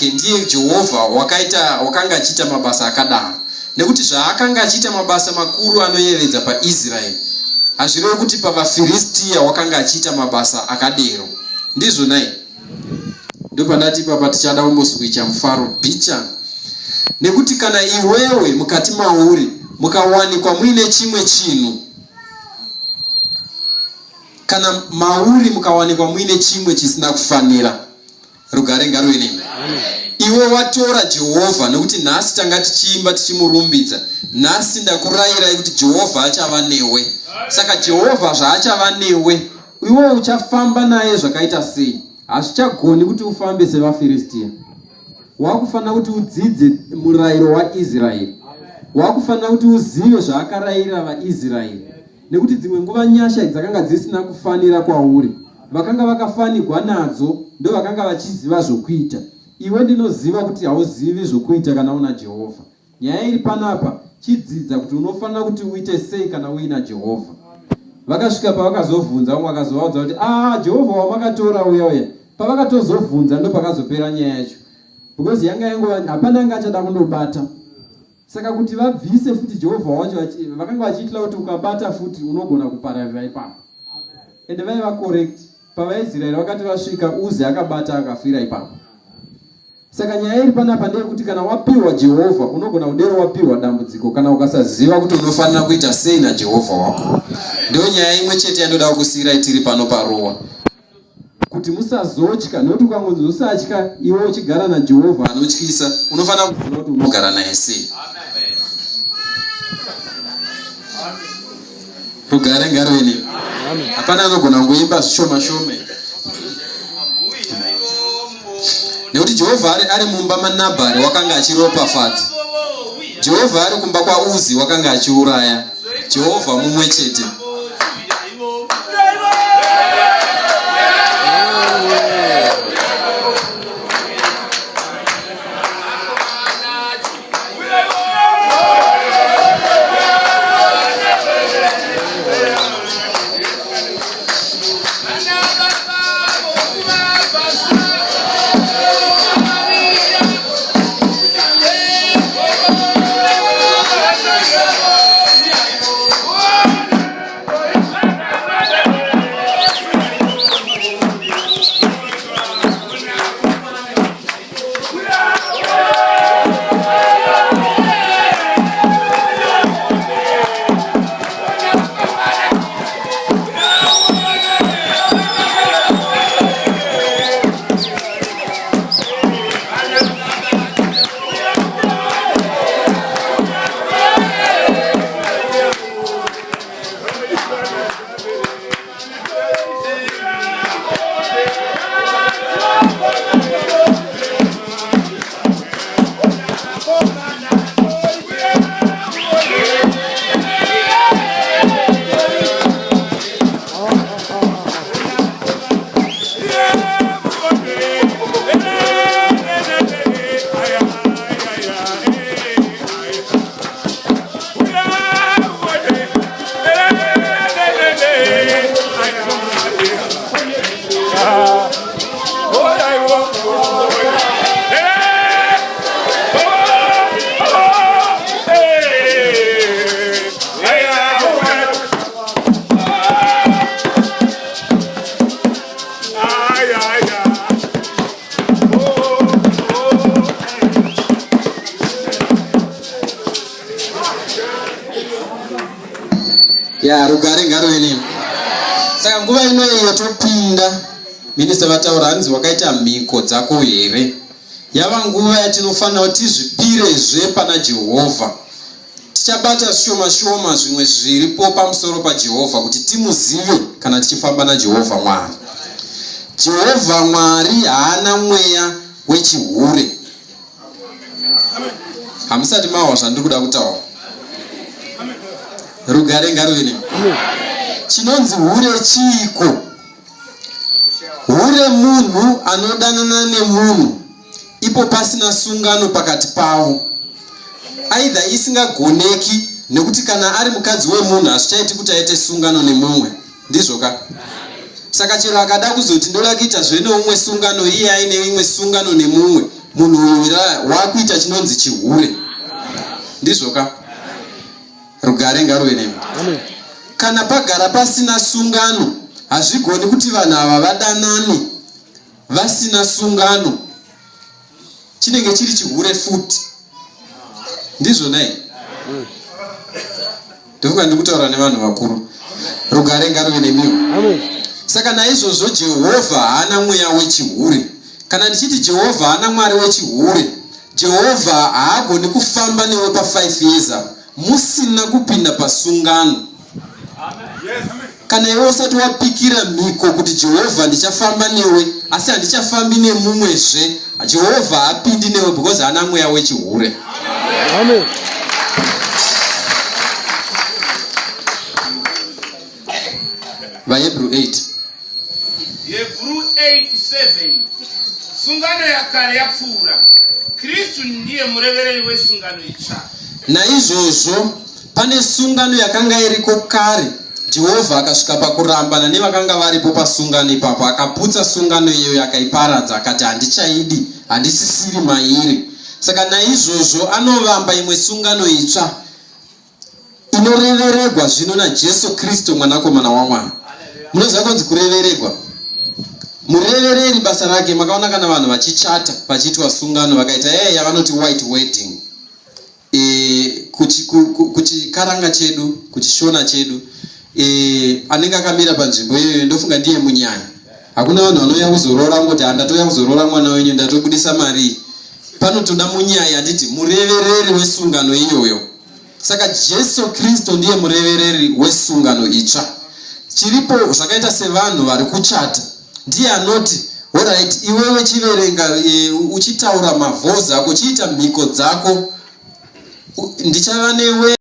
zvake ndiye Jehovha wakanga achiita mabasa akadaro. Nekuti zvaakanga achiita mabasa makuru anoyevedza paIsraeri, hazvirevo kuti pavaFiristia wakanga achiita mabasa akadero. Ndizvo nai. Ndopandati papa tichada kumboswicha mufaro bicha. Nekuti kana iwewe mukati mauri mukawanikwa muine chimwe chinhu, kana mauri mukawanikwa muine chimwe chisina kufanira, rugare ngaruve nemi. Iwe watora Jehovha, nekuti nhasi tanga tichiimba tichimurumbidza, nhasi ndakurayirai kuti Jehovha achava newe. Saka Jehovha zvaachava newe, iwe uchafamba naye zvakaita sei? Hazvichagoni kuti ufambe sevaFiristia. Wakufanira kuti udzidze murayiro waIsraeri. Wakufanira kuti uzive zvaakarayira vaIsraeri. Nekuti dzimwe nguva nyasha dzakanga dzisina kufanira kwauri, vakanga vakafanirwa nadzo ndo vakanga vachiziva zvokuita. Iwe ndinoziva kuti hauzivi zvokuita kana una Jehovha. Nyaya iri panapa, chidzidza kuti unofanira kuti uite sei kana uina Jehovha. Vakasvika pavakazobvunza, umwe akazovaudza kuti Jehovha wamakatora uya. Pavakatozobvunza ndo pakazopera nyaya yacho. Because yanga yanguva hapana anga achada kundobata. Saka kuti vabvise futi Jehovha wacho vakanga vachiitira kuti ukabata futi unogona kupararira ipapo. Ende vaiva correct. PavaIsraeri vakati vasvika Uzi akabata akafira ipapo. Saka nyaya iri panapa ndeyekuti kana wapiwa Jehovha unogona kudero wapiwa dambudziko kana ukasaziva kuti unofanira kuita sei naJehovha wako. Ndio nyaya imwe chete yandoda kusira tiri pano parowa. Kuti musazotya, nekuti ukangonzi usatya iwe uchigara naJehovha anotyisa, unofanira kuziva kuti unogara naye sei. Rugare ngaruve nemi. Hapana anogona kungoimba zvishoma shoma. Nekuti Jehovha ari mumba maNabhari wakanga achiropafadza. Jehovha ari kumba kwa Uzi wakanga achiuraya. Jehovha mumwe chete. Rugare ngaruve nemi. Saka nguva inoyi yotopinda, minista vataura hanzi wakaita mhiko dzako here. Yava nguva yatinofanira kuti tizvipirezve pana Jehovha. Tichabata shoma shoma zvimwe zviripo pamusoro paJehovha kuti timuzive kana tichifamba naJehovha Mwari. Jehovha Mwari haana mweya wechihure. Hamusati mawa zvandiri kuda kutaura. Rugare ngaruve nemi. Chinonzi hure chiiko? Hure munhu anodanana nemunhu ipo pasina sungano pakati pavo. Aidha isingagoneki, nekuti kana ari mukadzi wemunhu hazvichaiti kuti aite sungano nemumwe. Ndizvo ka? Saka chero akada kuzoti ndoda kuita zvene umwe sungano iye aine imwe sungano nemumwe, munhu uyu wakuita chinonzi chihure. Ndizvoka? Rugare ngaruve nemi. Kana pagara pasina sungano, hazvigoni kuti vanhu ava vadanane vasina sungano. Chinenge chiri chihure futi. Ndizvona here? Ndofunga ndikutaura nevanhu vakuru. Rugare ngaruve nemiwo. Saka naizvozvo Jehovha haana mweya wechihure. Kana ndichiti Jehovha haana mwari wechihure, Jehovha haagoni kufamba newe pa5 years musina kupinda pasungano. Kana iwe usati wapikira mhiko kuti Jehovha ndichafamba newe asi handichafambi nemumwezve, Jehovha haapindi newe because haana mweya wechihure. Amen. Hebrew 8. Hebrew 8:7. Sungano ya kale yapfuura, Kristu ndiye murevereri wesungano itsva. Naizvozvo pane sungano yakanga iriko kare. Jehovha akasvika pakurambana nevakanga varipo pasungano ipapo, akaputsa sungano iyo akaiparadza, akati handichaidi, handisisiri mairi. Saka naizvozvo anovamba imwe sungano itsva inoreveregwa zvino naJesu Kristu mwanakomana waMwari. Munoziva kunzi kureveregwa? Murevereri basa rake, makaona kana vanhu vachichata vachiitwa sungano vakaita yavanoti white wedding, kuchikaranga chedu, kuchishona chedu, anenge akamira panzvimbo iyoyo ndofunga ndiye munyaya. Hakuna vanhu vanouya kuzorora ngoti handatoya kuzorora mwana wenyu ndatobudisa mari. Panotoda munyaya, handiti murevereri wesungano iyoyo. Saka Jesu Kristu ndiye murevereri wesungano itsva. Chiripo zvakaita sevanhu vari kuchata, ndiye anoti alright, iwewe chiverenga uchitaura mavhozi ako, uchiita mhiko dzako, ndichava newe